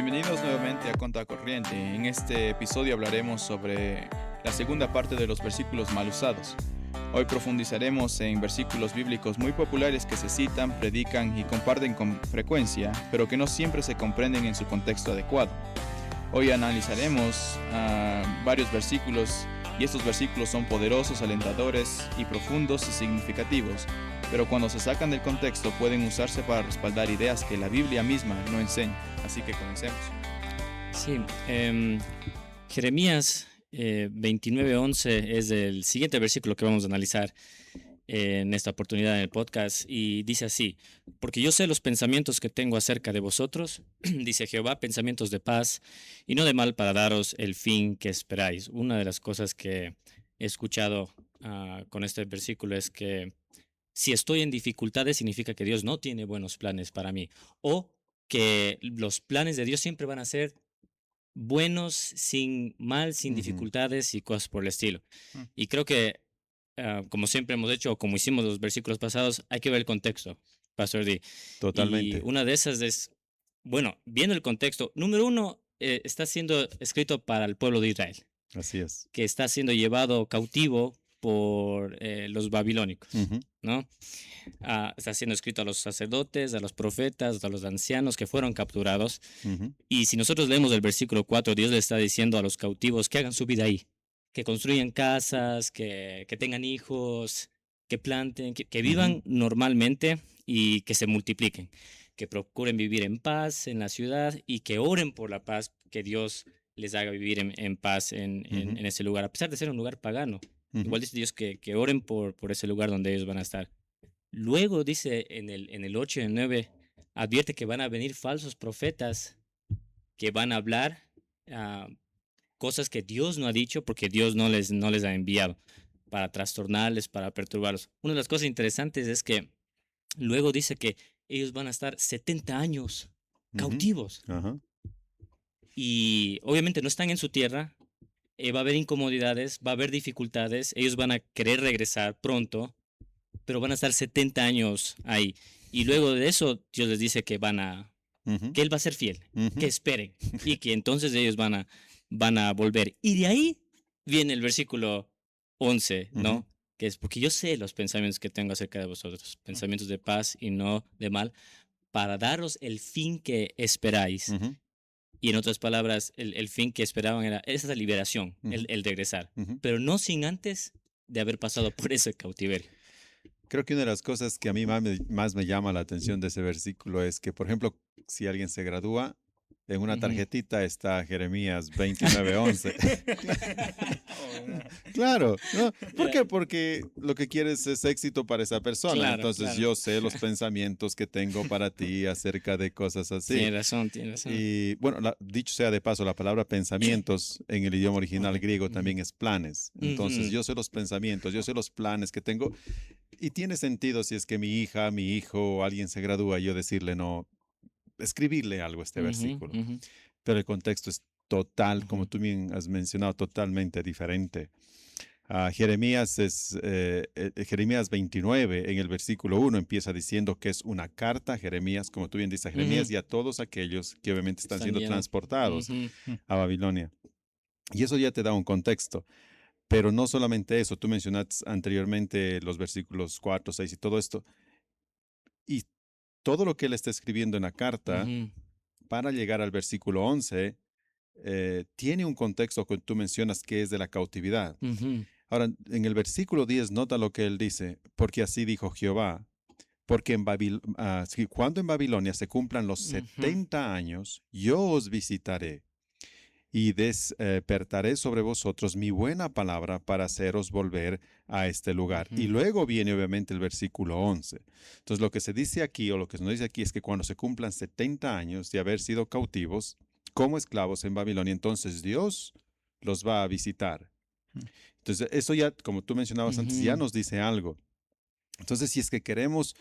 Bienvenidos nuevamente a Conta Corriente. En este episodio hablaremos sobre la segunda parte de los versículos mal usados. Hoy profundizaremos en versículos bíblicos muy populares que se citan, predican y comparten con frecuencia, pero que no siempre se comprenden en su contexto adecuado. Hoy analizaremos varios versículos y estos versículos son poderosos, alentadores y profundos y significativos, pero cuando se sacan del contexto pueden usarse para respaldar ideas que la Biblia misma no enseña. Así que comencemos. Sí, Jeremías 29:11 es el siguiente versículo que vamos a analizar en esta oportunidad en el podcast, y dice así: porque yo sé los pensamientos que tengo acerca de vosotros, dice Jehová, pensamientos de paz y no de mal, para daros el fin que esperáis. Una de las cosas que he escuchado con este versículo es que si estoy en dificultades significa que Dios no tiene buenos planes para mí, o que los planes de Dios siempre van a ser buenos, sin mal, sin dificultades y cosas por el estilo. Y creo que, como siempre hemos hecho, o como hicimos los versículos pasados, hay que ver el contexto, Pastor D. Totalmente. Y una de esas es, bueno, viendo el contexto, número uno, está siendo escrito para el pueblo de Israel, Así es. que está siendo llevado cautivo por los babilónicos, ¿no? Está siendo escrito a los sacerdotes, a los profetas, a los ancianos que fueron capturados. Y si nosotros leemos el versículo 4, Dios le está diciendo a los cautivos que hagan su vida ahí, que construyan casas, que tengan hijos, que planten, que vivan normalmente y que se multipliquen, que procuren vivir en paz en la ciudad y que oren por la paz, que Dios les haga vivir en paz en ese lugar, a pesar de ser un lugar pagano. Igual dice Dios que oren por ese lugar donde ellos van a estar. Luego dice en el 8 y el 9, advierte que van a venir falsos profetas que van a hablar cosas que Dios no ha dicho, porque Dios no les ha enviado, para trastornarles, para perturbarlos. Una de las cosas interesantes es que luego dice que ellos van a estar 70 años cautivos. Y obviamente no están en su tierra. Va a haber incomodidades, va a haber dificultades, ellos van a querer regresar pronto, pero van a estar 70 años ahí. Y luego de eso, Dios les dice que que Él va a ser fiel, que esperen, y que entonces ellos van a volver. Y de ahí viene el versículo 11, ¿no? Que es: porque yo sé los pensamientos que tengo acerca de vosotros, pensamientos de paz y no de mal, para daros el fin que esperáis. Y en otras palabras, el fin que esperaban era esa liberación, el regresar, pero no sin antes de haber pasado por ese cautiverio. Creo que una de las cosas que a mí más me llama la atención de ese versículo es que, por ejemplo, si alguien se gradúa, en una tarjetita está Jeremías 29:11. Claro, ¿no? ¿Por qué? Porque lo que quieres es éxito para esa persona. Claro, Entonces claro. Yo sé los pensamientos que tengo para ti acerca de cosas así. Tiene razón. Y bueno, dicho sea de paso, la palabra pensamientos en el idioma original griego también es planes. Entonces yo sé los pensamientos, yo sé los planes que tengo. Y tiene sentido si es que mi hija, mi hijo o alguien se gradúa, yo decirle no, escribirle algo a este versículo. Pero el contexto es total, como tú bien has mencionado, totalmente diferente. Jeremías 29, en el versículo 1, empieza diciendo que es una carta a Jeremías, como tú bien dices, a Jeremías y a todos aquellos que obviamente están siendo transportados a Babilonia. Y eso ya te da un contexto. Pero no solamente eso, tú mencionaste anteriormente los versículos 4, 6 y todo esto. Y todo lo que él está escribiendo en la carta, para llegar al versículo 11, tiene un contexto que tú mencionas que es de la cautividad. Ahora, en el versículo 10, nota lo que él dice: porque así dijo Jehová, porque cuando en Babilonia se cumplan los 70 años, yo os visitaré y despertaré sobre vosotros mi buena palabra para haceros volver a este lugar. Y luego viene obviamente el versículo 11. Entonces lo que se dice aquí, o lo que se nos dice aquí, es que cuando se cumplan 70 años de haber sido cautivos como esclavos en Babilonia, entonces Dios los va a visitar. Entonces eso ya, como tú mencionabas antes, ya nos dice algo. Entonces si es que queremos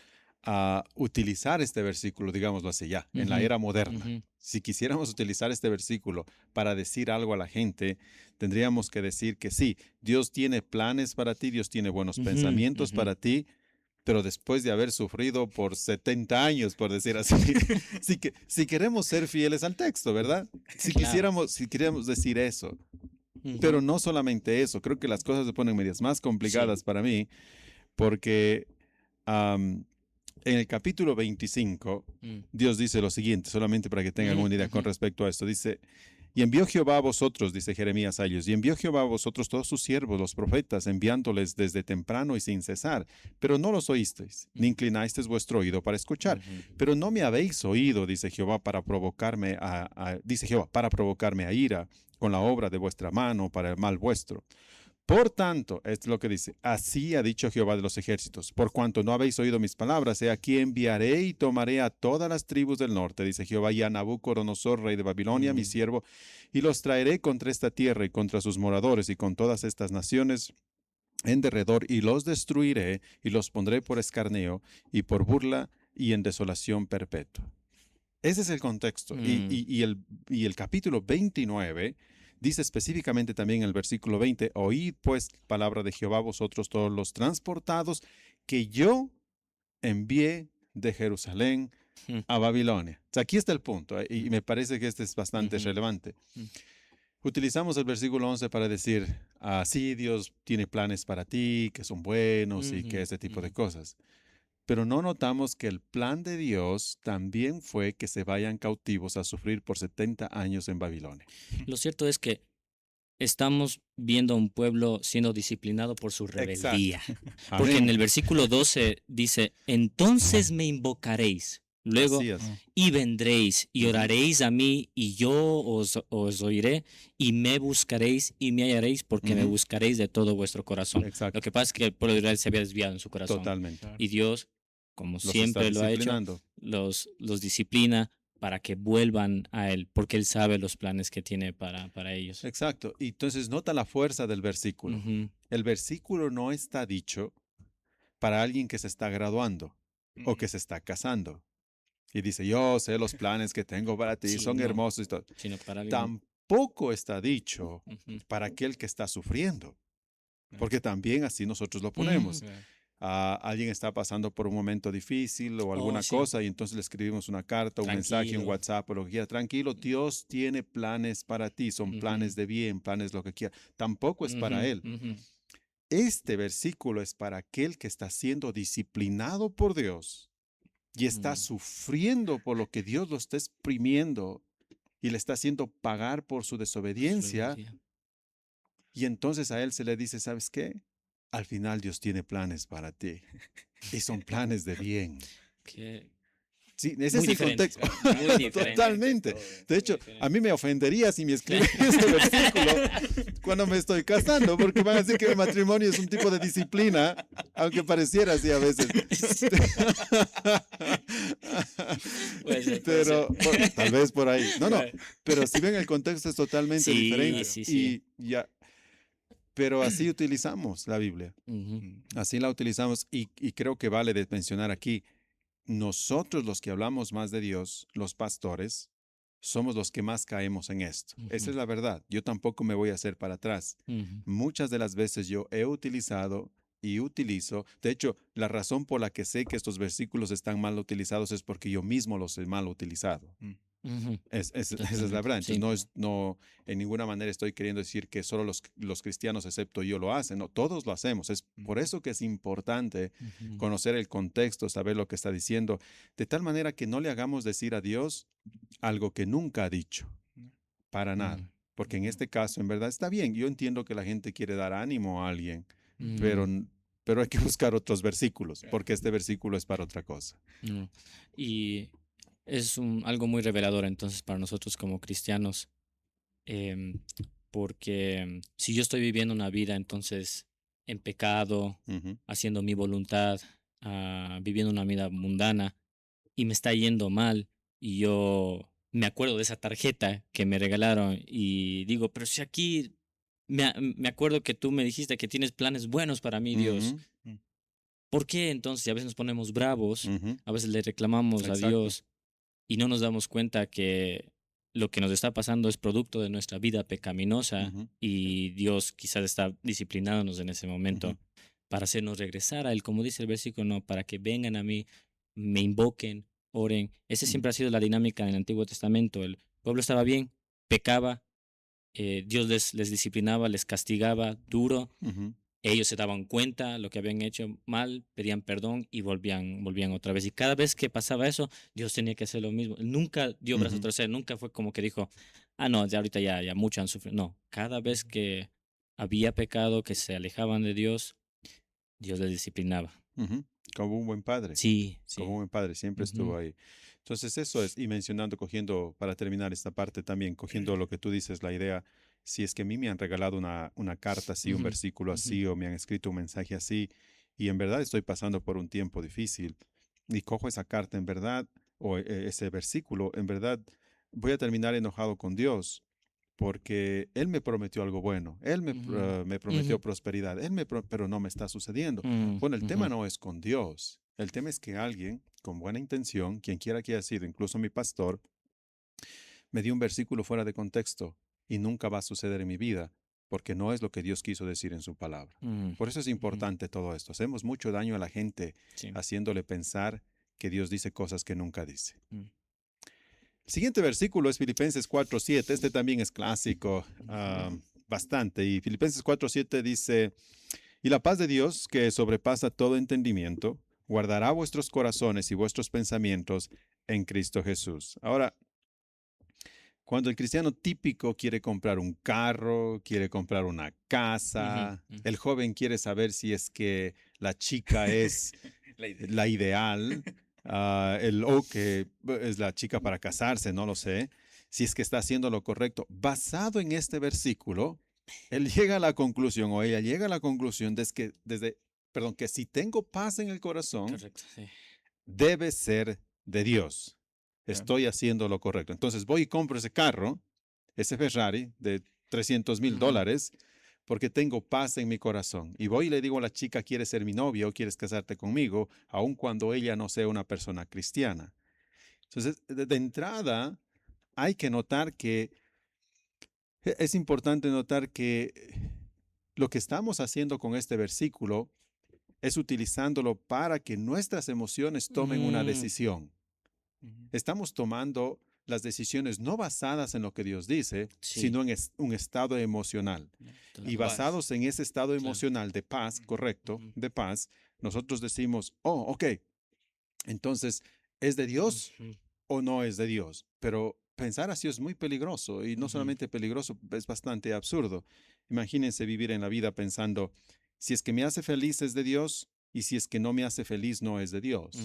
utilizar este versículo, digámoslo así ya, en la era moderna, si quisiéramos utilizar este versículo para decir algo a la gente, tendríamos que decir que sí, Dios tiene planes para ti, Dios tiene buenos pensamientos para ti, pero después de haber sufrido por 70 años, por decir así. Si queremos ser fieles al texto, ¿verdad? Si quisiéramos decir eso. Pero no solamente eso, creo que las cosas se ponen medias más complicadas para mí, porque en el capítulo 25, Dios dice lo siguiente, solamente para que tengan una idea con respecto a esto. Dice, y envió Jehová a vosotros, dice Jeremías a ellos, y envió Jehová a vosotros todos sus siervos, los profetas, enviándoles desde temprano y sin cesar. Pero no los oísteis, ni inclinasteis vuestro oído para escuchar. Pero no me habéis oído, dice Jehová, para provocarme para provocarme a ira con la obra de vuestra mano para el mal vuestro. Por tanto, esto es lo que dice, así ha dicho Jehová de los ejércitos, por cuanto no habéis oído mis palabras, he aquí enviaré y tomaré a todas las tribus del norte, dice Jehová, y a Nabucodonosor, rey de Babilonia, mi siervo, y los traeré contra esta tierra y contra sus moradores y con todas estas naciones en derredor, y los destruiré y los pondré por escarneo y por burla y en desolación perpetua. Ese es el contexto. Y el capítulo 29 dice específicamente también en el versículo 20, oíd pues palabra de Jehová vosotros todos los transportados que yo envié de Jerusalén a Babilonia. O sea, aquí está el punto, y me parece que este es bastante relevante. Utilizamos el versículo 11 para decir, sí, Dios tiene planes para ti, que son buenos y que ese tipo de cosas. Pero no notamos que el plan de Dios también fue que se vayan cautivos a sufrir por 70 años en Babilonia. Lo cierto es que estamos viendo a un pueblo siendo disciplinado por su rebeldía. Porque en el versículo 12 dice, entonces me invocaréis. Luego, y vendréis y oraréis a mí y yo os oiré y me buscaréis y me hallaréis porque me buscaréis de todo vuestro corazón. Lo que pasa es que el pueblo de Israel se había desviado en su corazón. Totalmente. Y Dios, como siempre lo ha hecho, los disciplina para que vuelvan a Él, porque Él sabe los planes que tiene para ellos. Exacto. Y entonces nota la fuerza del versículo. El versículo no está dicho para alguien que se está graduando o que se está casando. Y dice, yo sé los planes que tengo para ti, son hermosos y todo. Tampoco está dicho para aquel que está sufriendo, porque también así nosotros lo ponemos. Alguien está pasando por un momento difícil o alguna cosa y entonces le escribimos una carta, un mensaje, un WhatsApp o lo que quiera. Tranquilo, Dios tiene planes para ti, son planes de bien, planes lo que quiera. Tampoco es para él. Este versículo es para aquel que está siendo disciplinado por Dios y está sufriendo por lo que Dios lo está exprimiendo y le está haciendo pagar por su desobediencia. Y entonces a él se le dice, ¿sabes qué? Al final Dios tiene planes para ti y son planes de bien. Sí, ese es el contexto. Totalmente. De hecho, a mí me ofendería si me escriben este versículo cuando me estoy casando, porque van a decir que mi matrimonio es un tipo de disciplina, aunque pareciera así a veces. Pero tal vez por ahí. No, pero si ven el contexto es totalmente diferente. Sí. Pero así utilizamos la Biblia. Así la utilizamos y creo que vale de mencionar aquí. Nosotros los que hablamos más de Dios, los pastores, somos los que más caemos en esto. Esa es la verdad. Yo tampoco me voy a hacer para atrás. Muchas de las veces yo he utilizado y utilizo. De hecho, la razón por la que sé que estos versículos están mal utilizados es porque yo mismo los he mal utilizado. Esa es la verdad. Entonces, no, en ninguna manera estoy queriendo decir que solo los cristianos, excepto yo, lo hacen. No, todos lo hacemos. Es por eso que es importante conocer el contexto, saber lo que está diciendo, de tal manera que no le hagamos decir a Dios algo que nunca ha dicho. Para nada. Porque en este caso, en verdad, está bien. Yo entiendo que la gente quiere dar ánimo a alguien, pero hay que buscar otros versículos, porque este versículo es para otra cosa. Y es algo muy revelador entonces para nosotros como cristianos, porque si yo estoy viviendo una vida entonces en pecado, haciendo mi voluntad, viviendo una vida mundana y me está yendo mal y yo me acuerdo de esa tarjeta que me regalaron y digo, pero si aquí me acuerdo que tú me dijiste que tienes planes buenos para mí, Dios. ¿Por qué entonces a veces nos ponemos bravos, a veces le reclamamos a Dios? Y no nos damos cuenta que lo que nos está pasando es producto de nuestra vida pecaminosa y Dios quizás está disciplinándonos en ese momento para hacernos regresar a Él, como dice el versículo, no, para que vengan a mí, me invoquen, oren. Esa siempre ha sido la dinámica en el Antiguo Testamento. El pueblo estaba bien, pecaba, Dios les disciplinaba, les castigaba duro. Ellos se daban cuenta lo que habían hecho mal, pedían perdón y volvían otra vez. Y cada vez que pasaba eso, Dios tenía que hacer lo mismo. Nunca dio brazo a torcer, nunca fue como que dijo, no, ya ahorita ya mucho han sufrido. No, cada vez que había pecado, que se alejaban de Dios, Dios les disciplinaba. Como un buen padre. Sí. Como un buen padre, siempre estuvo ahí. Entonces eso es, y mencionando, cogiendo, para terminar esta parte también, cogiendo lo que tú dices, la idea, si es que a mí me han regalado una carta así, un versículo así, o me han escrito un mensaje así, y en verdad estoy pasando por un tiempo difícil, y cojo esa carta en verdad, o ese versículo, en verdad voy a terminar enojado con Dios, porque Él me prometió algo bueno, Él me prometió prosperidad, pero no me está sucediendo. Bueno, el tema no es con Dios, el tema es que alguien con buena intención, quien quiera que haya sido, incluso mi pastor, me dio un versículo fuera de contexto y nunca va a suceder en mi vida, porque no es lo que Dios quiso decir en su palabra. Por eso es importante todo esto. Hacemos mucho daño a la gente haciéndole pensar que Dios dice cosas que nunca dice. El siguiente versículo es Filipenses 4:7. Este también es clásico, bastante. Y Filipenses 4:7 dice, y la paz de Dios, que sobrepasa todo entendimiento, guardará vuestros corazones y vuestros pensamientos en Cristo Jesús. Ahora, cuando el cristiano típico quiere comprar un carro, quiere comprar una casa, el joven quiere saber si es que la chica es la ideal, o que es la chica para casarse, no lo sé, si es que está haciendo lo correcto. Basado en este versículo, él llega a la conclusión, o ella llega a la conclusión que si tengo paz en el corazón, Correcto, sí. debe ser de Dios. Estoy haciendo lo correcto. Entonces voy y compro ese carro, ese Ferrari de $300,000, porque tengo paz en mi corazón. Y voy y le digo a la chica, ¿quieres ser mi novia o quieres casarte conmigo? Aun cuando ella no sea una persona cristiana. Entonces, de entrada, hay que notar que es importante notar que lo que estamos haciendo con este versículo es utilizándolo para que nuestras emociones tomen una decisión. Estamos tomando las decisiones no basadas en lo que Dios dice, sino en un estado emocional. Y basados en ese estado emocional de paz, correcto, de paz, nosotros decimos, ok, entonces, ¿es de Dios o no es de Dios? Pero pensar así es muy peligroso, y no solamente peligroso, es bastante absurdo. Imagínense vivir en la vida pensando, si es que me hace feliz es de Dios, y si es que no me hace feliz no es de Dios.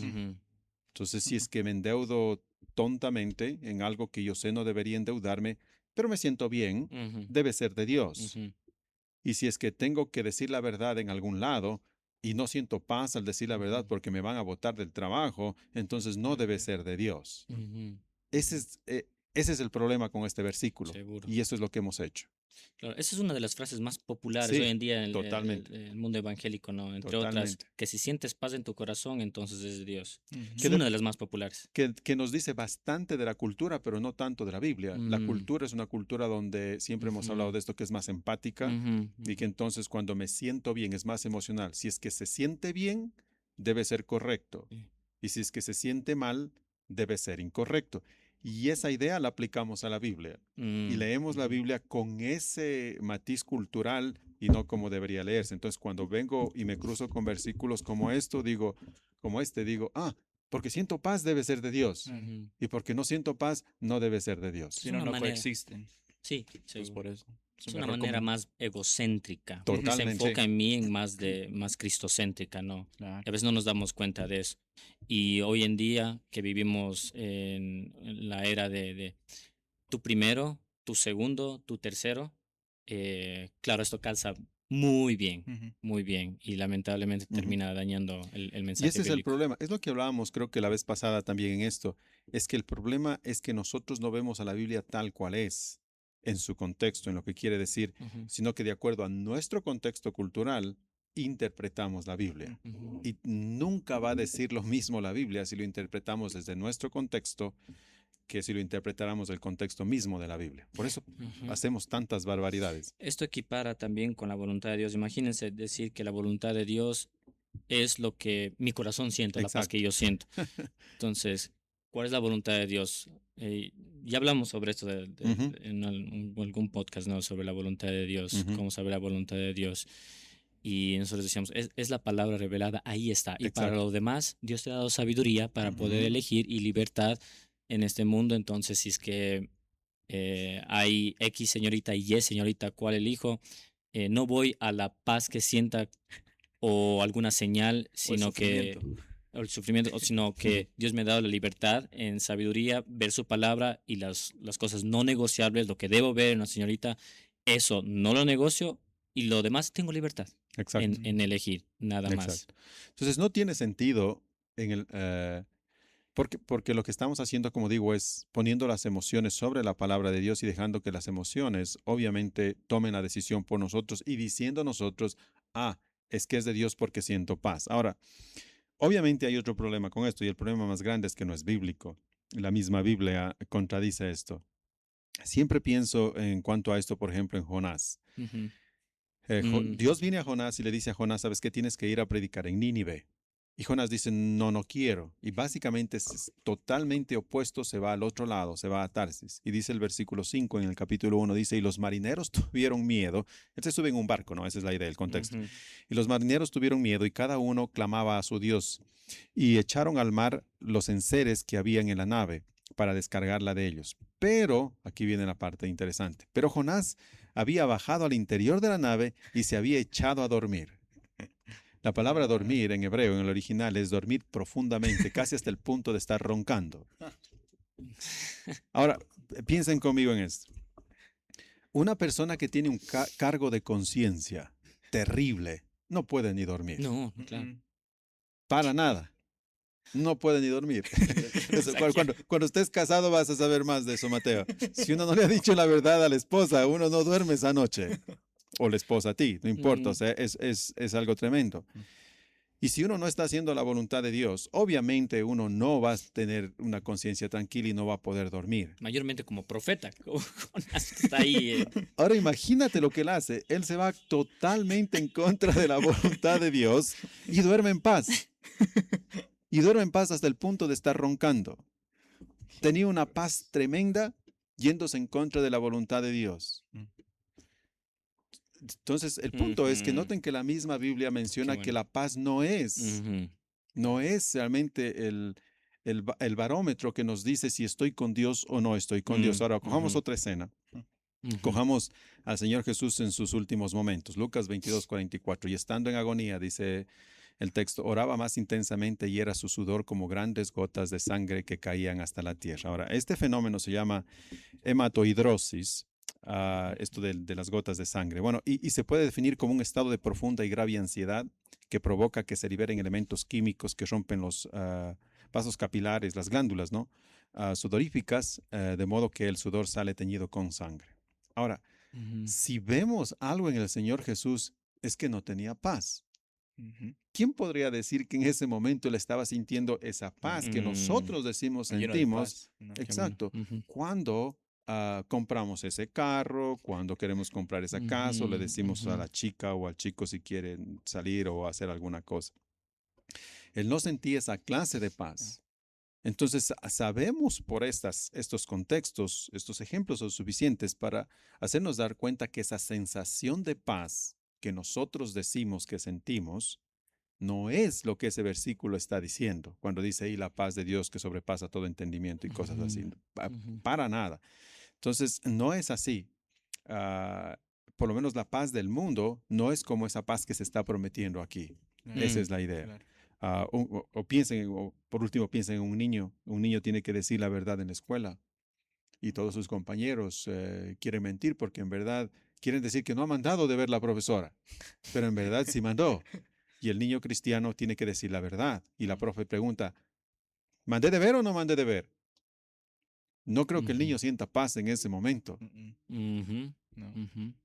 Entonces, si es que me endeudo tontamente en algo que yo sé no debería endeudarme, pero me siento bien, debe ser de Dios. Y si es que tengo que decir la verdad en algún lado y no siento paz al decir la verdad porque me van a botar del trabajo, entonces no debe ser de Dios. Ese es el problema con este versículo. Seguro. Y eso es lo que hemos hecho. Claro, esa es una de las frases más populares hoy en día en el mundo evangélico, ¿no? Entre otras, que si sientes paz en tu corazón, entonces es de Dios. Es una de las más populares. Que nos dice bastante de la cultura, pero no tanto de la Biblia. La cultura es una cultura donde siempre hemos hablado de esto, que es más empática, y que entonces cuando me siento bien es más emocional. Si es que se siente bien, debe ser correcto. Y si es que se siente mal, debe ser incorrecto. Y esa idea la aplicamos a la Biblia. Y leemos la Biblia con ese matiz cultural y no como debería leerse. Entonces, cuando vengo y me cruzo con versículos como esto, digo, porque siento paz debe ser de Dios. Y porque no siento paz, no debe ser de Dios. Si no coexisten. Sí, es por eso. Es una manera más egocéntrica. Totalmente. Se enfoca en mí, en más cristocéntrica, ¿no? Claro. A veces no nos damos cuenta de eso. Y hoy en día que vivimos en la era de tu primero, tu segundo, tu tercero, claro, esto calza muy bien, muy bien. Y lamentablemente termina dañando el mensaje Y ese es el bíblico. problema. Es lo que hablábamos, creo que la vez pasada también en esto. Es que el problema es que nosotros no vemos a la Biblia tal cual es, en su contexto, en lo que quiere decir, sino que de acuerdo a nuestro contexto cultural, interpretamos la Biblia. Y nunca va a decir lo mismo la Biblia si lo interpretamos desde nuestro contexto que si lo interpretáramos el contexto mismo de la Biblia. Por eso hacemos tantas barbaridades. Esto equipara también con la voluntad de Dios. Imagínense decir que la voluntad de Dios es lo que mi corazón siente, la paz que yo siento. Entonces, ¿cuál es la voluntad de Dios? Ya hablamos sobre esto en algún podcast, ¿no? Sobre la voluntad de Dios, cómo saber la voluntad de Dios. Y nosotros decíamos, es la palabra revelada, ahí está. Y para lo demás, Dios te ha dado sabiduría para poder elegir y libertad en este mundo. Entonces, si es que hay X señorita y Y señorita, ¿cuál elijo? No voy a la paz que sienta o alguna señal, sino que o el sufrimiento, sino que Dios me ha dado la libertad en sabiduría, ver su palabra y las cosas no negociables, lo que debo ver en una señorita, eso no lo negocio y lo demás tengo libertad en elegir, nada más. Entonces no tiene sentido en porque lo que estamos haciendo, como digo, es poniendo las emociones sobre la palabra de Dios y dejando que las emociones obviamente tomen la decisión por nosotros y diciendo nosotros, es que es de Dios porque siento paz. Ahora, obviamente hay otro problema con esto y el problema más grande es que no es bíblico. La misma Biblia contradice esto. Siempre pienso en cuanto a esto, por ejemplo, en Jonás. Dios viene a Jonás y le dice a Jonás, ¿sabes qué? Tienes que ir a predicar en Nínive. Y Jonás dice, no quiero. Y básicamente es totalmente opuesto, se va al otro lado, se va a Tarsis. Y dice el versículo 5 en el capítulo 1, dice, y los marineros tuvieron miedo. Él se sube en un barco, ¿no? Esa es la idea, el contexto. Y los marineros tuvieron miedo y cada uno clamaba a su Dios. Y echaron al mar los enseres que habían en la nave para descargarla de ellos. Pero, aquí viene la parte interesante, pero Jonás había bajado al interior de la nave y se había echado a dormir. La palabra dormir en hebreo, en el original, es dormir profundamente, casi hasta el punto de estar roncando. Ahora, piensen conmigo en esto. Una persona que tiene un cargo de conciencia terrible no puede ni dormir. No, claro. Para nada. No puede ni dormir. Cuando estés casado vas a saber más de eso, Mateo. Si uno no le ha dicho la verdad a la esposa, uno no duerme esa noche. O la esposa a ti, no importa, o sea, es algo tremendo. Y si uno no está haciendo la voluntad de Dios, obviamente uno no va a tener una conciencia tranquila y no va a poder dormir. Mayormente como profeta, está ahí. Ahora imagínate lo que él hace. Él se va totalmente en contra de la voluntad de Dios y duerme en paz. Y duerme en paz hasta el punto de estar roncando. Tenía una paz tremenda yéndose en contra de la voluntad de Dios. Entonces, el punto es que noten que la misma Biblia menciona que la paz no es realmente el barómetro que nos dice si estoy con Dios o no estoy con Dios. Ahora, cojamos otra escena. Cojamos al Señor Jesús en sus últimos momentos. Lucas 22:44. Y estando en agonía, dice el texto, oraba más intensamente y era su sudor como grandes gotas de sangre que caían hasta la tierra. Ahora, este fenómeno se llama hematohidrosis. Esto de las gotas de sangre. Bueno, y se puede definir como un estado de profunda y grave ansiedad que provoca que se liberen elementos químicos que rompen los vasos capilares, las glándulas, ¿no? Sudoríficas, de modo que el sudor sale teñido con sangre. Ahora, si vemos algo en el Señor Jesús, es que no tenía paz. ¿Quién podría decir que en ese momento él estaba sintiendo esa paz que nosotros decimos sentimos? Exacto. Cuando compramos ese carro, cuando queremos comprar esa casa, o le decimos a la chica o al chico si quieren salir o hacer alguna cosa. Él no sentía esa clase de paz. Entonces, sabemos por estos contextos, estos ejemplos son suficientes para hacernos dar cuenta que esa sensación de paz que nosotros decimos que sentimos, no es lo que ese versículo está diciendo, cuando dice ahí la paz de Dios que sobrepasa todo entendimiento y cosas así. Para nada. Entonces, no es así. Por lo menos la paz del mundo no es como esa paz que se está prometiendo aquí. Esa es la idea. Claro. Por último, piensen en un niño. Un niño tiene que decir la verdad en la escuela y todos sus compañeros quieren mentir porque en verdad quieren decir que no ha mandado de ver la profesora, pero en verdad sí mandó. Y el niño cristiano tiene que decir la verdad. Y la profe pregunta, ¿mandé de ver o no mandé de ver? No creo que el niño sienta paz en ese momento.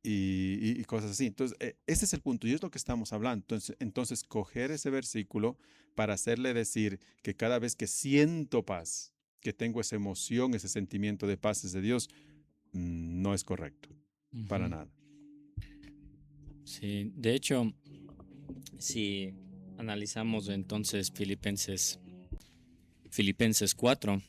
Y cosas así. Entonces, ese es el punto y es lo que estamos hablando. Entonces, coger ese versículo para hacerle decir que cada vez que siento paz, que tengo esa emoción, ese sentimiento de paz desde Dios, no es correcto, para nada. Sí, de hecho, si analizamos entonces Filipenses 4,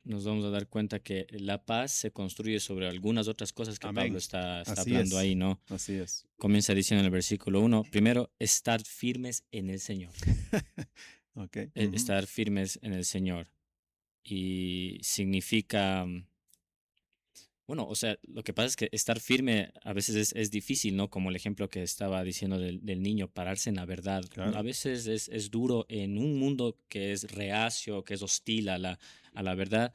nos vamos a dar cuenta que la paz se construye sobre algunas otras cosas que Amén. Pablo está Así hablando es. ahí, ¿no? Así es. Comienza diciendo en el versículo 1, primero, estar firmes en el Señor. Ok. Estar firmes en el Señor. Y significa, bueno, o sea, lo que pasa es que estar firme a veces es difícil, ¿no? Como el ejemplo que estaba diciendo del niño, pararse en la verdad. Claro. A veces es duro en un mundo que es reacio, que es hostil a la verdad.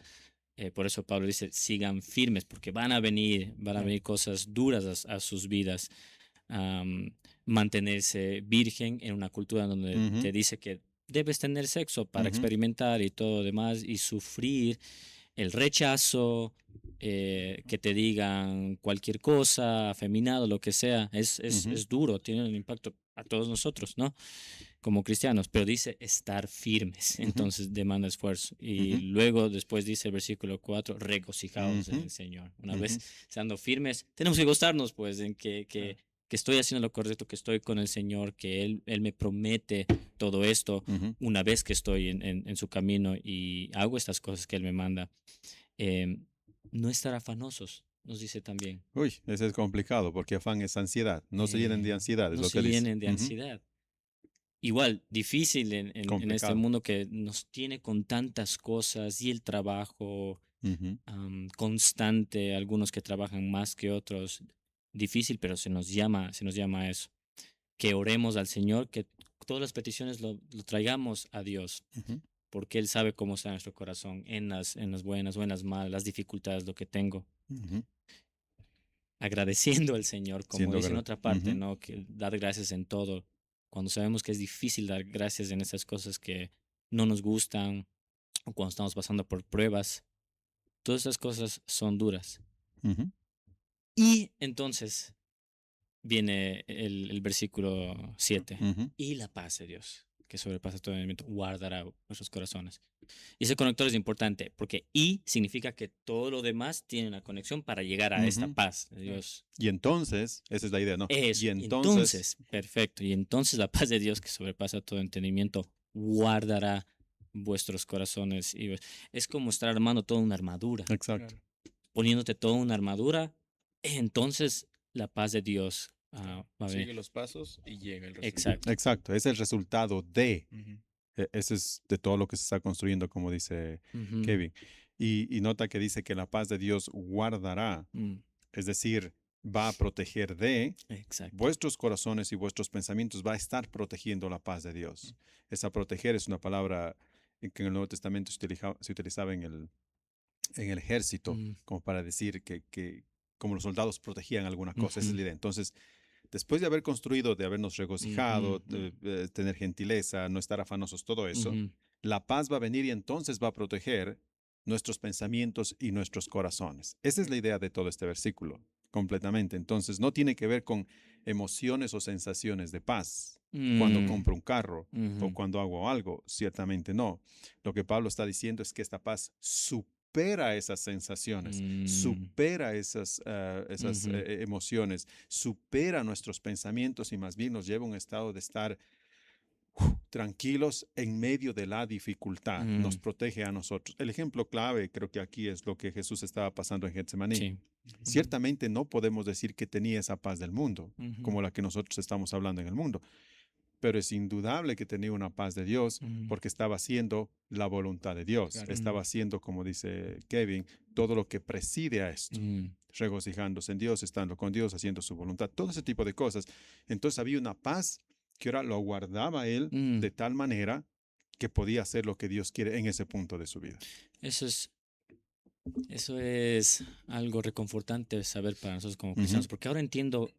Por eso Pablo dice, sigan firmes, porque van a venir cosas duras a sus vidas. Mantenerse virgen en una cultura donde te dice que debes tener sexo para experimentar y todo lo demás, y sufrir el rechazo, que te digan cualquier cosa, afeminado, lo que sea, es duro, tiene un impacto a todos nosotros, ¿no? Como cristianos, pero dice estar firmes, entonces demanda esfuerzo. Y luego después dice el versículo 4, regocijaos en el Señor. Una vez estando firmes, tenemos que gozarnos pues en que estoy haciendo lo correcto, que estoy con el Señor, que Él me promete todo esto una vez que estoy en su camino y hago estas cosas que Él me manda. No estar afanosos, nos dice también. Uy, ese es complicado porque afán es ansiedad. No se llenen de ansiedad, es no lo se que dice. llenen de ansiedad. Igual, difícil en este Complicado. mundo que nos tiene con tantas cosas y el trabajo constante, algunos que trabajan más que otros, difícil, pero se nos llama a eso. Que oremos al Señor, que todas las peticiones lo traigamos a Dios, porque Él sabe cómo está nuestro corazón, en las buenas o en las malas, las dificultades, lo que tengo. Agradeciendo al Señor, como dice en otra parte, ¿no? Que dar gracias en todo. Cuando sabemos que es difícil dar gracias en esas cosas que no nos gustan o cuando estamos pasando por pruebas, todas esas cosas son duras. Y entonces viene el versículo 7. Y la paz de Dios, que sobrepasa todo entendimiento, guardará vuestros corazones. Y ese conector es importante porque y significa que todo lo demás tiene una conexión para llegar a esta paz de Dios. Y entonces, esa es la idea, ¿no? Eso. Y entonces, perfecto. Y entonces la paz de Dios, que sobrepasa todo entendimiento, guardará vuestros corazones. Y es como estar armando toda una armadura. Exacto. Poniéndote toda una armadura, entonces la paz de Dios va a venir. Sigue los pasos y llega el resultado. Exacto. Exacto. Es el resultado de. Ese es de todo lo que se está construyendo, como dice Kevin. Y nota que dice que la paz de Dios guardará. Es decir, va a proteger de vuestros corazones y vuestros pensamientos, va a estar protegiendo la paz de Dios. Esa proteger es una palabra que en el Nuevo Testamento se utilizaba en el ejército, como para decir que como los soldados protegían alguna cosa, esa es la idea. Entonces, después de haber construido, de habernos regocijado, de tener gentileza, no estar afanosos, todo eso, la paz va a venir y entonces va a proteger nuestros pensamientos y nuestros corazones. Esa es la idea de todo este versículo, completamente. Entonces, no tiene que ver con emociones o sensaciones de paz. Cuando compro un carro o cuando hago algo, ciertamente no. Lo que Pablo está diciendo es que esta paz supera esas sensaciones, supera esas emociones, supera nuestros pensamientos y más bien nos lleva a un estado de estar tranquilos en medio de la dificultad. Nos protege a nosotros. El ejemplo clave creo que aquí es lo que Jesús estaba pasando en Getsemaní. Sí. Ciertamente no podemos decir que tenía esa paz del mundo, como la que nosotros estamos hablando en el mundo, pero es indudable que tenía una paz de Dios porque estaba haciendo la voluntad de Dios. Claro. Estaba haciendo, como dice Kevin, todo lo que preside a esto. Regocijándose en Dios, estando con Dios, haciendo su voluntad, todo ese tipo de cosas. Entonces había una paz que ahora lo guardaba él de tal manera que podía hacer lo que Dios quiere en ese punto de su vida. Eso es algo reconfortante saber para nosotros como cristianos, porque ahora entiendo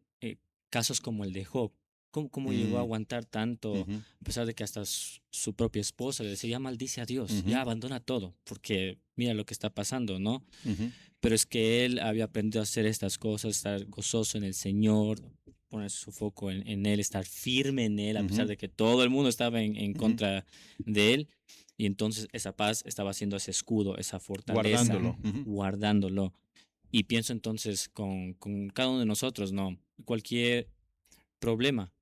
casos como el de Job. ¿Cómo llegó a aguantar tanto, a pesar de que hasta su propia esposa le decía, ya maldice a Dios, ya abandona todo, porque mira lo que está pasando, ¿no? Pero es que él había aprendido a hacer estas cosas, estar gozoso en el Señor, poner su foco en Él, estar firme en Él, a pesar de que todo el mundo estaba en contra de Él. Y entonces esa paz estaba haciendo ese escudo, esa fortaleza, guardándolo. Y pienso entonces con cada uno de nosotros, ¿no? Cualquier problema,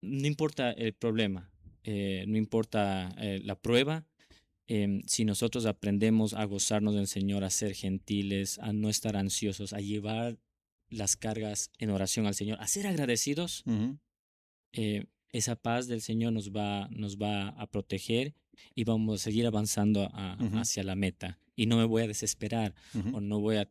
no importa el problema, no importa la prueba, si nosotros aprendemos a gozarnos del Señor, a ser gentiles, a no estar ansiosos, a llevar las cargas en oración al Señor, a ser agradecidos, esa paz del Señor nos va a proteger y vamos a seguir avanzando hacia la meta. Y no me voy a desesperar o no voy a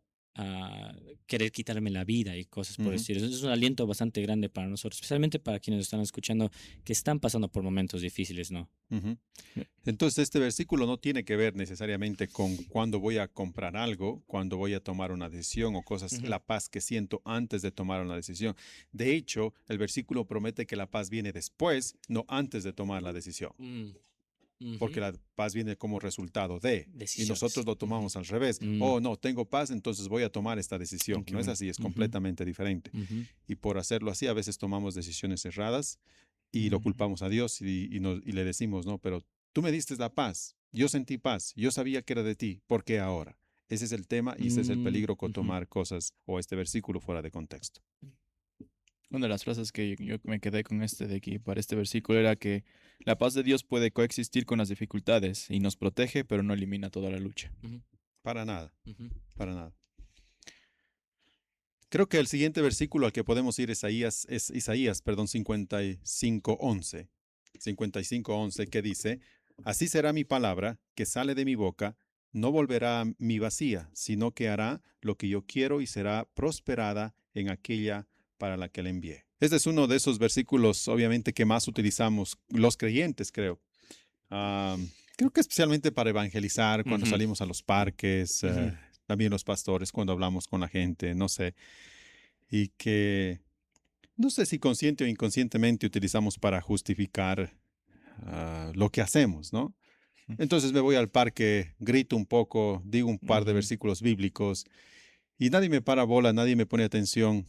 querer quitarme la vida y cosas por el estilo. Eso es un aliento bastante grande para nosotros, especialmente para quienes están escuchando que están pasando por momentos difíciles, ¿no? Entonces, este versículo no tiene que ver necesariamente con cuando voy a comprar algo, cuando voy a tomar una decisión o cosas, la paz que siento antes de tomar una decisión. De hecho, el versículo promete que la paz viene después, no antes de tomar la decisión. Porque la paz viene como resultado de, y nosotros lo tomamos al revés. Oh, no, tengo paz, entonces voy a tomar esta decisión. No es así, es completamente diferente. Y por hacerlo así, a veces tomamos decisiones erradas y lo culpamos a Dios y le decimos, no, pero tú me diste la paz, yo sentí paz, yo sabía que era de ti, ¿por qué ahora? Ese es el tema y ese es el peligro con tomar cosas o este versículo fuera de contexto. Una de las frases que yo me quedé con de aquí para este versículo era que la paz de Dios puede coexistir con las dificultades y nos protege, pero no elimina toda la lucha. Para nada, para nada. Creo que el siguiente versículo al que podemos ir es Isaías 55:11. 55:11 que dice, así será mi palabra que sale de mi boca, no volverá a mí vacía, sino que hará lo que yo quiero y será prosperada en aquella para la que le envié. Este es uno de esos versículos, obviamente, que más utilizamos los creyentes, creo. Creo que especialmente para evangelizar, cuando salimos a los parques, también los pastores, cuando hablamos con la gente, no sé. Y que, no sé si consciente o inconscientemente utilizamos para justificar lo que hacemos, ¿no? Entonces me voy al parque, grito un poco, digo un par de versículos bíblicos y nadie me para bola, nadie me pone atención.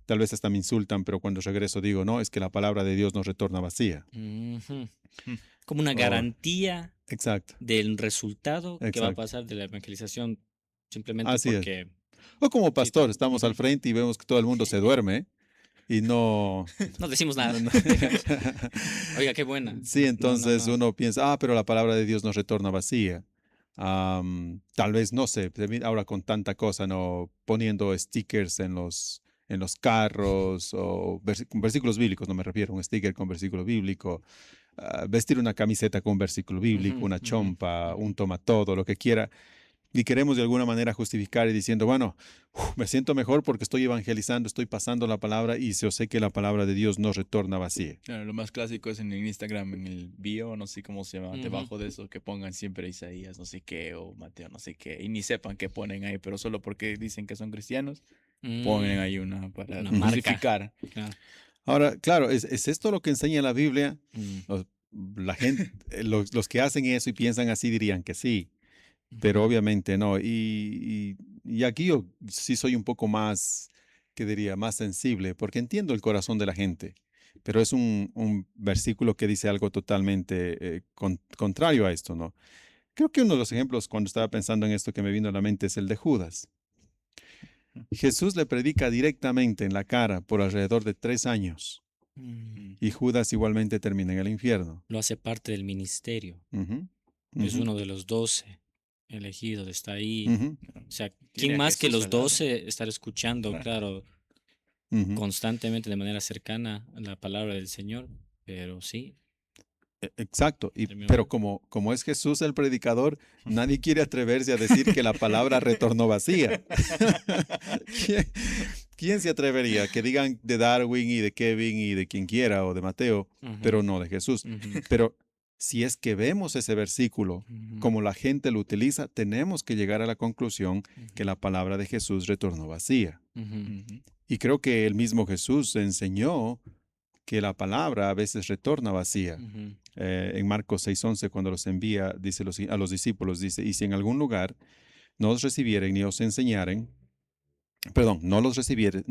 Tal vez hasta me insultan, pero cuando regreso digo, no, es que la palabra de Dios no retorna vacía. Como una garantía exacto. del resultado que va a pasar de la evangelización simplemente así porque... es. O como pastor, estamos al frente y vemos que todo el mundo se duerme y no... No decimos nada. Oiga, qué buena. Sí, entonces uno piensa, pero la palabra de Dios no retorna vacía. Tal vez, no sé, ahora con tanta cosa, ¿no? Poniendo stickers en los carros o versículos bíblicos, no me refiero a un sticker con versículo bíblico, vestir una camiseta con versículo bíblico, una chompa, un toma todo, lo que quiera. Y queremos de alguna manera justificar y diciendo, bueno, me siento mejor porque estoy evangelizando, estoy pasando la palabra y yo sé que la palabra de Dios no retorna vacía. Claro, lo más clásico es en el Instagram, en el bio, no sé cómo se llama, debajo de eso, que pongan siempre Isaías, no sé qué, o Mateo, no sé qué, y ni sepan qué ponen ahí, pero solo porque dicen que son cristianos, ponen ahí una para justificar. Claro. Ahora, claro, ¿es esto lo que enseña la Biblia? La gente, los que hacen eso y piensan así dirían que sí. Pero obviamente no. Y aquí yo sí soy un poco más, ¿qué diría? Más sensible, porque entiendo el corazón de la gente. Pero es un versículo que dice algo totalmente contrario a esto, ¿no? Creo que uno de los ejemplos cuando estaba pensando en esto que me vino a la mente es el de Judas. Jesús le predica directamente en la cara por alrededor de 3 años. Y Judas igualmente termina en el infierno. Lo hace parte del ministerio. Es uno de los 12. Elegido, está ahí. O sea, ¿quién más que los 12 estar escuchando, claro, constantemente de manera cercana la palabra del Señor? Pero sí. Exacto, pero como es Jesús el predicador, nadie quiere atreverse a decir que la palabra retornó vacía. ¿Quién se atrevería? Que digan de Darwin y de Kevin y de quien quiera o de Mateo, pero no de Jesús. Pero si es que vemos ese versículo como la gente lo utiliza, tenemos que llegar a la conclusión que la palabra de Jesús retornó vacía. Y creo que el mismo Jesús enseñó que la palabra a veces retorna vacía. En Marcos 6:11, cuando los envía, dice a los discípulos, dice, y si en algún lugar no os recibieren ni os enseñaren, no los recibieren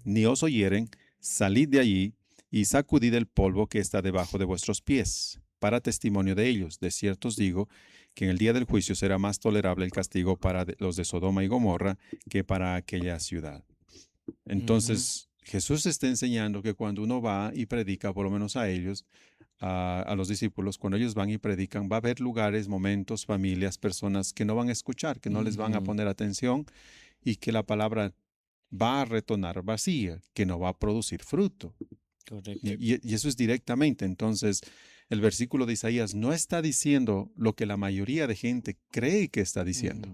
ni os oyeren, salid de allí y sacudid el polvo que está debajo de vuestros pies, para testimonio de ellos. De cierto os digo que en el día del juicio será más tolerable el castigo para los de Sodoma y Gomorra que para aquella ciudad. Entonces, Jesús está enseñando que cuando uno va y predica, por lo menos a ellos, a los discípulos, cuando ellos van y predican, va a haber lugares, momentos, familias, personas que no van a escuchar, que no les van a poner atención y que la palabra va a retornar vacía, que no va a producir fruto. Correcto. Y eso es directamente. Entonces, el versículo de Isaías no está diciendo lo que la mayoría de gente cree que está diciendo.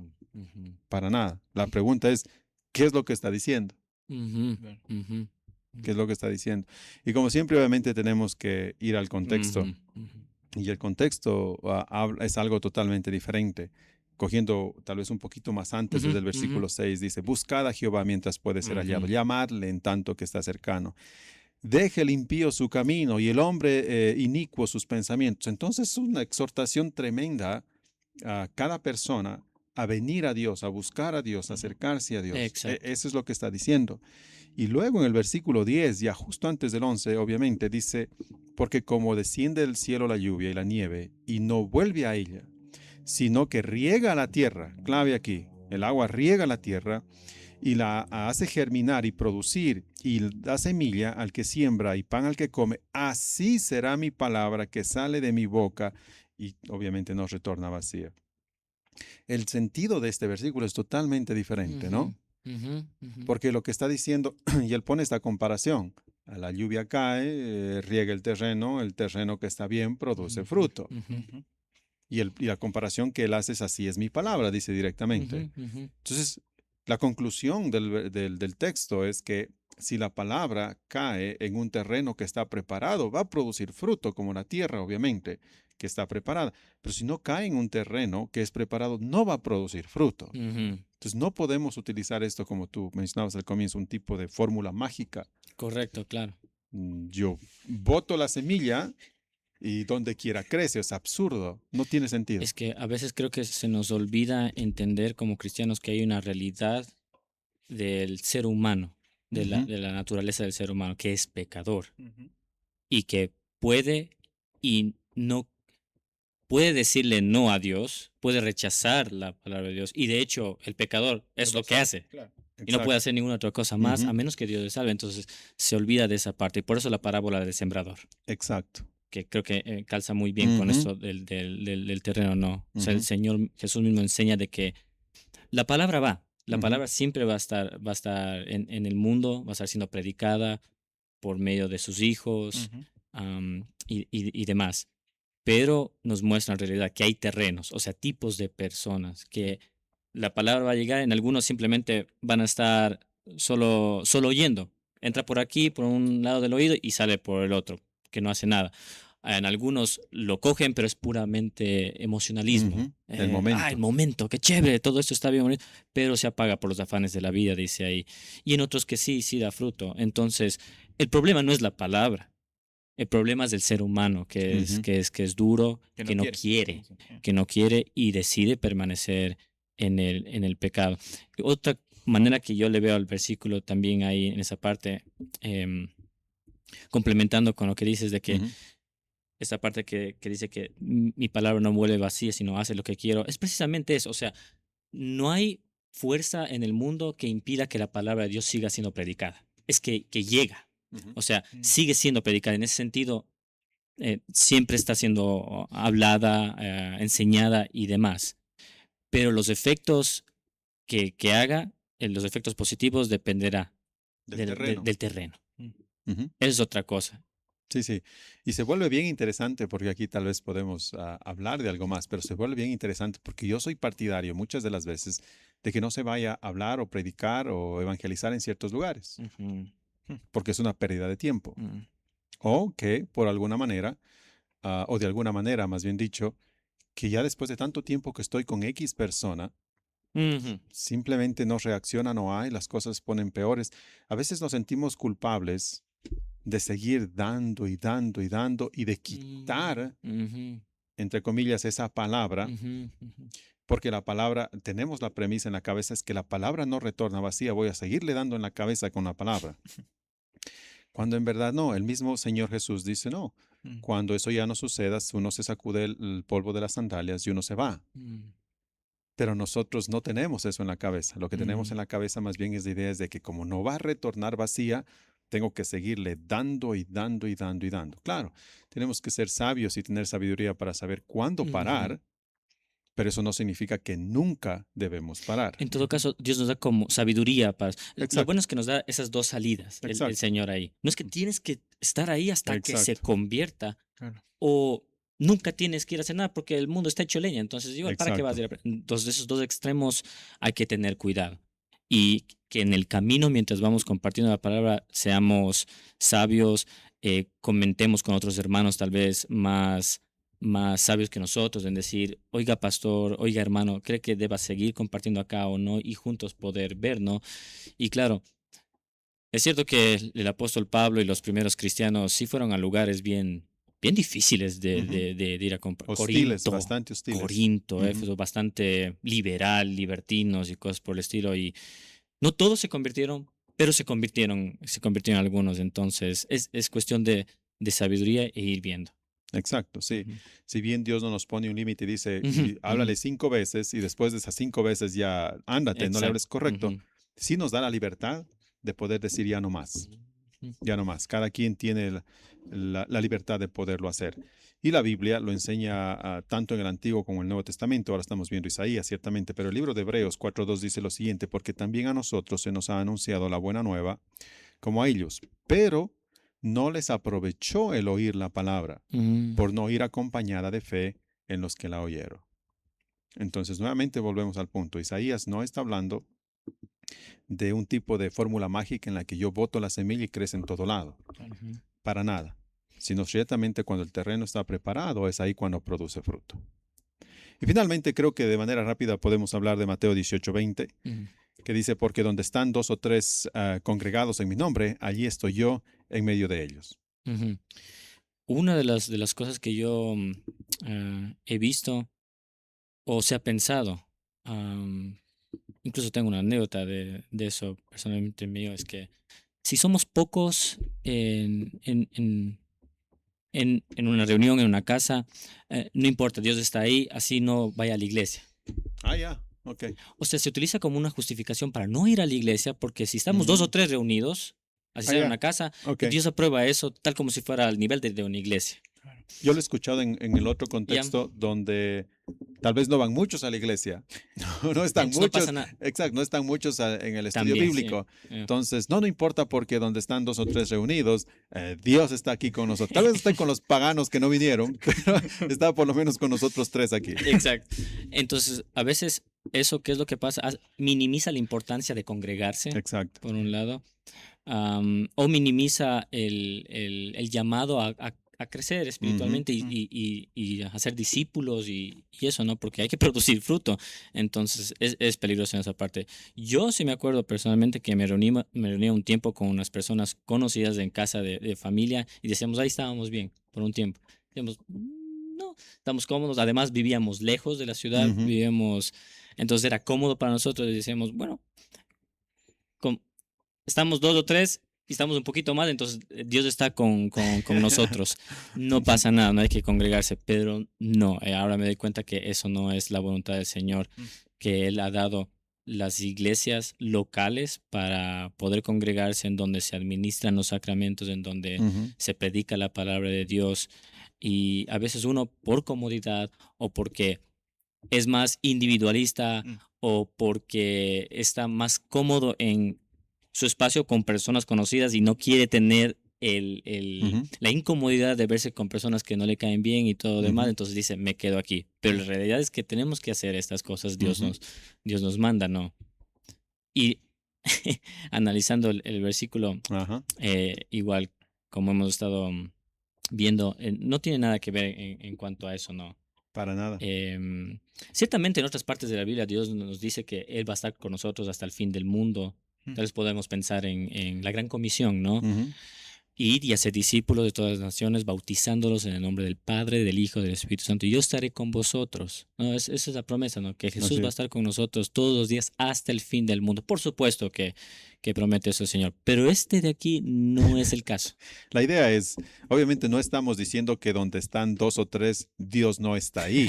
Para nada. La pregunta es, ¿qué es lo que está diciendo? ¿Qué es lo que está diciendo? Y como siempre, obviamente, tenemos que ir al contexto. Y el contexto es algo totalmente diferente. Cogiendo tal vez un poquito más antes, desde el versículo 6, dice, buscad a Jehová mientras puede ser hallado, llamadle en tanto que está cercano. Deje el impío su camino y el hombre inicuo sus pensamientos. Entonces es una exhortación tremenda a cada persona a venir a Dios, a buscar a Dios, a acercarse a Dios. Eso es lo que está diciendo. Y luego en el versículo 10, ya justo antes del 11, obviamente, dice, porque como desciende del cielo la lluvia y la nieve y no vuelve a ella, sino que riega la tierra, clave aquí, el agua riega la tierra y la hace germinar y producir y da semilla al que siembra y pan al que come, así será mi palabra que sale de mi boca y obviamente no retorna vacía. El sentido de este versículo es totalmente diferente, ¿no? Porque lo que está diciendo, y él pone esta comparación, la lluvia cae, riega el terreno que está bien produce fruto. Y la comparación que él hace es así es mi palabra, dice directamente. Entonces, la conclusión del texto es que si la palabra cae en un terreno que está preparado, va a producir fruto, como la tierra, obviamente, que está preparada. Pero si no cae en un terreno que es preparado, no va a producir fruto. Entonces, no podemos utilizar esto, como tú mencionabas al comienzo, un tipo de fórmula mágica. Correcto, claro. Yo boto la semilla y donde quiera crece. Es absurdo, no tiene sentido. Es que a veces creo que se nos olvida entender como cristianos que hay una realidad del ser humano, de la naturaleza del ser humano, que es pecador y que puede y no puede decirle no a Dios, puede rechazar la palabra de Dios y de hecho el pecador es lo que hace. Claro. Y no puede hacer ninguna otra cosa más a menos que Dios le salve. Entonces se olvida de esa parte y por eso la parábola del sembrador. Exacto. Que creo que calza muy bien con esto del terreno, ¿no? O sea, el Señor Jesús mismo enseña de que la palabra la palabra siempre va a estar en el mundo, va a estar siendo predicada por medio de sus hijos y demás. Pero nos muestra en realidad que hay terrenos, o sea, tipos de personas, que la palabra va a llegar, en algunos simplemente van a estar solo oyendo. Entra por aquí, por un lado del oído y sale por el otro, que no hace nada. En algunos lo cogen, pero es puramente emocionalismo. El momento. El momento, qué chévere, todo esto está bien bonito, pero se apaga por los afanes de la vida, dice ahí. Y en otros que sí da fruto. Entonces, el problema no es la palabra. El problema es del ser humano, que es duro, que no quiere y decide permanecer en el pecado. Otra manera que yo le veo al versículo también ahí en esa parte, complementando con lo que dices de que esta parte que dice que mi palabra no vuelve vacía, sino hace lo que quiero, es precisamente eso. O sea, no hay fuerza en el mundo que impida que la palabra de Dios siga siendo predicada. Es que llega. O sea, sigue siendo predicada. En ese sentido, siempre está siendo hablada, enseñada y demás. Pero los efectos que haga, los efectos positivos, dependerá del terreno. Es otra cosa. Sí. Y se vuelve bien interesante porque aquí tal vez podemos hablar de algo más, pero se vuelve bien interesante porque yo soy partidario muchas de las veces de que no se vaya a hablar o predicar o evangelizar en ciertos lugares. Porque es una pérdida de tiempo. O que por alguna manera, o de alguna manera más bien dicho, que ya después de tanto tiempo que estoy con X persona, simplemente no reacciona, no hay, las cosas se ponen peores. A veces nos sentimos culpables de seguir dando y dando y dando y de quitar, entre comillas, esa palabra, porque la palabra, tenemos la premisa en la cabeza, es que la palabra no retorna vacía, voy a seguirle dando en la cabeza con la palabra. Cuando en verdad no, el mismo Señor Jesús dice, no, Cuando eso ya no suceda, uno se sacude el polvo de las sandalias y uno se va. Pero nosotros no tenemos eso en la cabeza. Lo que tenemos en la cabeza más bien es la idea de que como no va a retornar vacía, tengo que seguirle dando y dando y dando y dando. Claro, tenemos que ser sabios y tener sabiduría para saber cuándo parar, pero eso no significa que nunca debemos parar. En todo caso, Dios nos da como sabiduría para... Exacto. Lo bueno es que nos da esas dos salidas, el Señor ahí. No es que tienes que estar ahí hasta que se convierta, o nunca tienes que ir a hacer nada porque el mundo está hecho leña. Entonces, igual, ¿para qué vas a ir? Entonces, esos dos extremos hay que tener cuidado. Y que en el camino, mientras vamos compartiendo la palabra, seamos sabios, comentemos con otros hermanos tal vez más sabios que nosotros, en decir, oiga pastor, oiga hermano, ¿cree que deba seguir compartiendo acá o no? Y juntos poder ver, ¿no? Y claro, es cierto que el apóstol Pablo y los primeros cristianos sí fueron a lugares bien difíciles de ir a compartir. Hostiles, bastante hostiles. Corinto, Éfeso, bastante liberal, libertinos y cosas por el estilo. Y no todos se convirtieron, pero se convirtieron algunos. Entonces, es cuestión de sabiduría e ir viendo. Exacto, sí. Si bien Dios no nos pone un límite y dice, háblale 5 veces y después de esas 5 veces ya ándate, no le hables correcto, sí nos da la libertad de poder decir ya no más. Ya no más. Cada quien tiene la libertad de poderlo hacer. Y la Biblia lo enseña tanto en el Antiguo como en el Nuevo Testamento. Ahora estamos viendo Isaías, ciertamente, pero el libro de Hebreos 4.2 dice lo siguiente, porque también a nosotros se nos ha anunciado la buena nueva como a ellos, pero no les aprovechó el oír la palabra, por no ir acompañada de fe en los que la oyeron. Entonces, nuevamente volvemos al punto. Isaías no está hablando de un tipo de fórmula mágica en la que yo boto la semilla y crece en todo lado. Para nada. Sino ciertamente cuando el terreno está preparado, es ahí cuando produce fruto. Y finalmente creo que de manera rápida podemos hablar de Mateo 18:20, que dice, porque donde están 2 o 3 congregados en mi nombre, allí estoy yo en medio de ellos. Una de las cosas que yo he visto o se ha pensado, incluso tengo una anécdota de eso personalmente mío, es que si somos pocos en una reunión, en una casa, no importa, Dios está ahí, así no vaya a la iglesia. Ya. Okay. O sea, se utiliza como una justificación para no ir a la iglesia, porque si estamos 2 o 3 reunidos, así sea en una casa, Dios aprueba eso tal como si fuera al nivel de una iglesia. Yo lo he escuchado en el otro contexto donde tal vez no van muchos a la iglesia. No están muchos. No pasa nada. Exacto, no están muchos en el estudio bíblico. Sí. Entonces, no importa porque donde están 2 o 3 reunidos, Dios está aquí con nosotros. Tal vez estén con los paganos que no vinieron, pero está por lo menos con nosotros 3 aquí. Exacto. Entonces, a veces eso, ¿qué es lo que pasa? Minimiza la importancia de congregarse. Exacto. Por un lado. O minimiza el llamado a crecer espiritualmente y a ser discípulos y eso, ¿no? Porque hay que producir fruto. Entonces, es peligroso en esa parte. Yo sí me acuerdo personalmente que me reuní un tiempo con unas personas conocidas en casa de familia y decíamos, ahí estábamos bien por un tiempo. Decíamos, no, estamos cómodos. Además, vivíamos lejos de la ciudad, entonces era cómodo para nosotros y decíamos, bueno, estamos 2 o 3 y estamos un poquito más, entonces Dios está con nosotros. No pasa nada, no hay que congregarse, pero no, ahora me doy cuenta que eso no es la voluntad del Señor, que Él ha dado las iglesias locales para poder congregarse en donde se administran los sacramentos, en donde se predica la palabra de Dios. Y a veces uno por comodidad o porque es más individualista o porque está más cómodo en su espacio con personas conocidas y no quiere tener la incomodidad de verse con personas que no le caen bien y todo lo demás, entonces dice, me quedo aquí. Pero la realidad es que tenemos que hacer estas cosas, Dios nos manda, ¿no? Y analizando el versículo, igual como hemos estado viendo, no tiene nada que ver en cuanto a eso, ¿no? Para nada. Ciertamente en otras partes de la Biblia Dios nos dice que Él va a estar con nosotros hasta el fin del mundo. Tal vez podemos pensar en la gran comisión, ¿no? id y haced discípulos de todas las naciones, bautizándolos en el nombre del Padre, del Hijo y del Espíritu Santo. Y yo estaré con vosotros. ¿No? Esa es la promesa, ¿no? Que Jesús va a estar con nosotros todos los días hasta el fin del mundo. Por supuesto que promete eso el Señor. Pero este de aquí no es el caso. La idea es, obviamente no estamos diciendo que donde están 2 o 3, Dios no está ahí.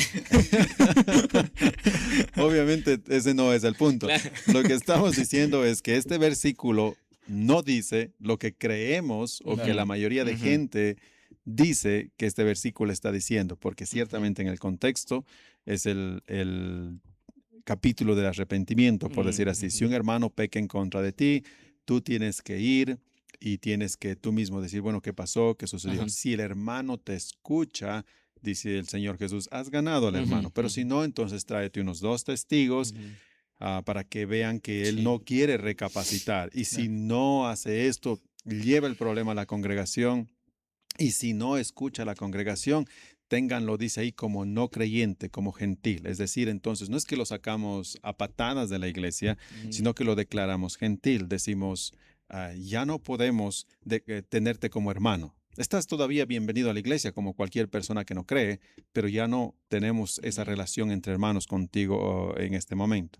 Obviamente ese no es el punto. Lo que estamos diciendo es que este versículo no dice lo que creemos o que la mayoría de gente dice que este versículo está diciendo, porque ciertamente en el contexto es el capítulo del arrepentimiento, por decir así. Si un hermano peca en contra de ti, tú tienes que ir y tienes que tú mismo decir, bueno, ¿qué pasó? ¿Qué sucedió? Si el hermano te escucha, dice el Señor Jesús, has ganado al hermano, pero si no, entonces tráete unos 2 testigos para que vean que él no quiere recapacitar. Y si no hace esto, lleva el problema a la congregación. Y si no escucha a la congregación, ténganlo, dice ahí, como no creyente, como gentil. Es decir, entonces, no es que lo sacamos a patadas de la iglesia, sino que lo declaramos gentil. Decimos, ya no podemos tenerte como hermano. Estás todavía bienvenido a la iglesia como cualquier persona que no cree, pero ya no tenemos esa relación entre hermanos contigo en este momento.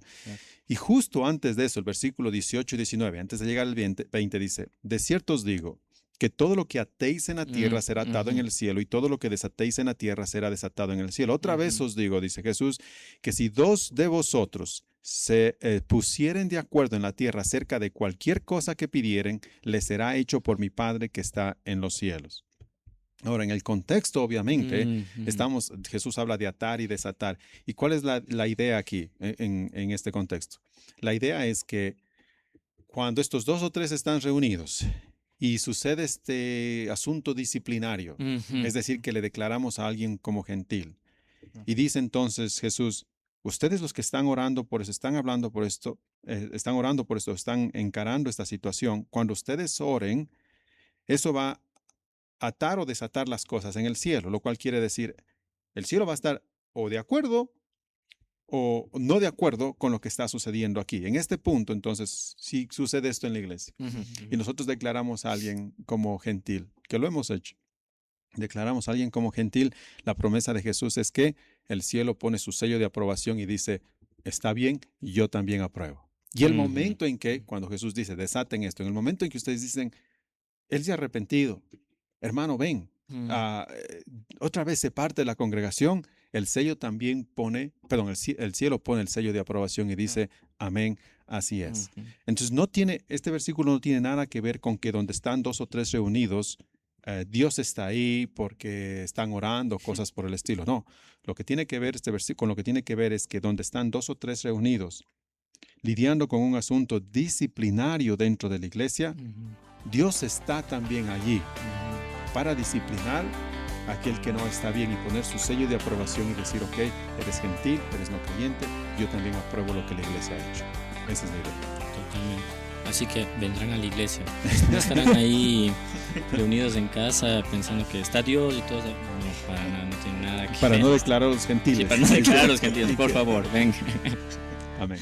Y justo antes de eso, el versículo 18 y 19, antes de llegar al 20, dice, de cierto os digo, que todo lo que atéis en la tierra será atado en el cielo, y todo lo que desatéis en la tierra será desatado en el cielo. Otra vez os digo, dice Jesús, que si 2 de vosotros se pusieren de acuerdo en la tierra acerca de cualquier cosa que pidieren, les será hecho por mi Padre que está en los cielos. Ahora, en el contexto, obviamente, Jesús habla de atar y desatar. ¿Y cuál es la idea aquí en este contexto? La idea es que cuando estos 2 o 3 están reunidos y sucede este asunto disciplinario, es decir, que le declaramos a alguien como gentil. Y dice entonces Jesús, ustedes los que están orando por eso, están hablando por esto, están orando por esto, están encarando esta situación, cuando ustedes oren, eso va a atar o desatar las cosas en el cielo, lo cual quiere decir, el cielo va a estar o de acuerdo o no de acuerdo con lo que está sucediendo aquí. En este punto, entonces, si sucede esto en la iglesia y nosotros declaramos a alguien como gentil, que lo hemos hecho, declaramos a alguien como gentil, la promesa de Jesús es que el cielo pone su sello de aprobación y dice, está bien, yo también apruebo. Y el momento en que, cuando Jesús dice, desaten esto, en el momento en que ustedes dicen, él se ha arrepentido, hermano, ven, otra vez se parte de la congregación, el sello también pone, perdón, el cielo pone el sello de aprobación y dice, amén, así es. Entonces, este versículo no tiene nada que ver con que donde están 2 o 3 reunidos, Dios está ahí porque están orando, cosas por el estilo. No, lo que tiene que ver este versículo, lo que tiene que ver es que donde están 2 o 3 reunidos, lidiando con un asunto disciplinario dentro de la iglesia, Dios está también allí para disciplinar a aquel que no está bien y poner su sello de aprobación y decir, ok, eres gentil, eres no creyente, yo también apruebo lo que la iglesia ha hecho. Esa es la idea. Totalmente. Así que vendrán a la iglesia. No estarán ahí reunidos en casa pensando que está Dios y todo eso. No, para nada, no tiene nada que ver. Para no declarar a los gentiles. Sí, para no declarar a los gentiles, por favor, ven. Amén.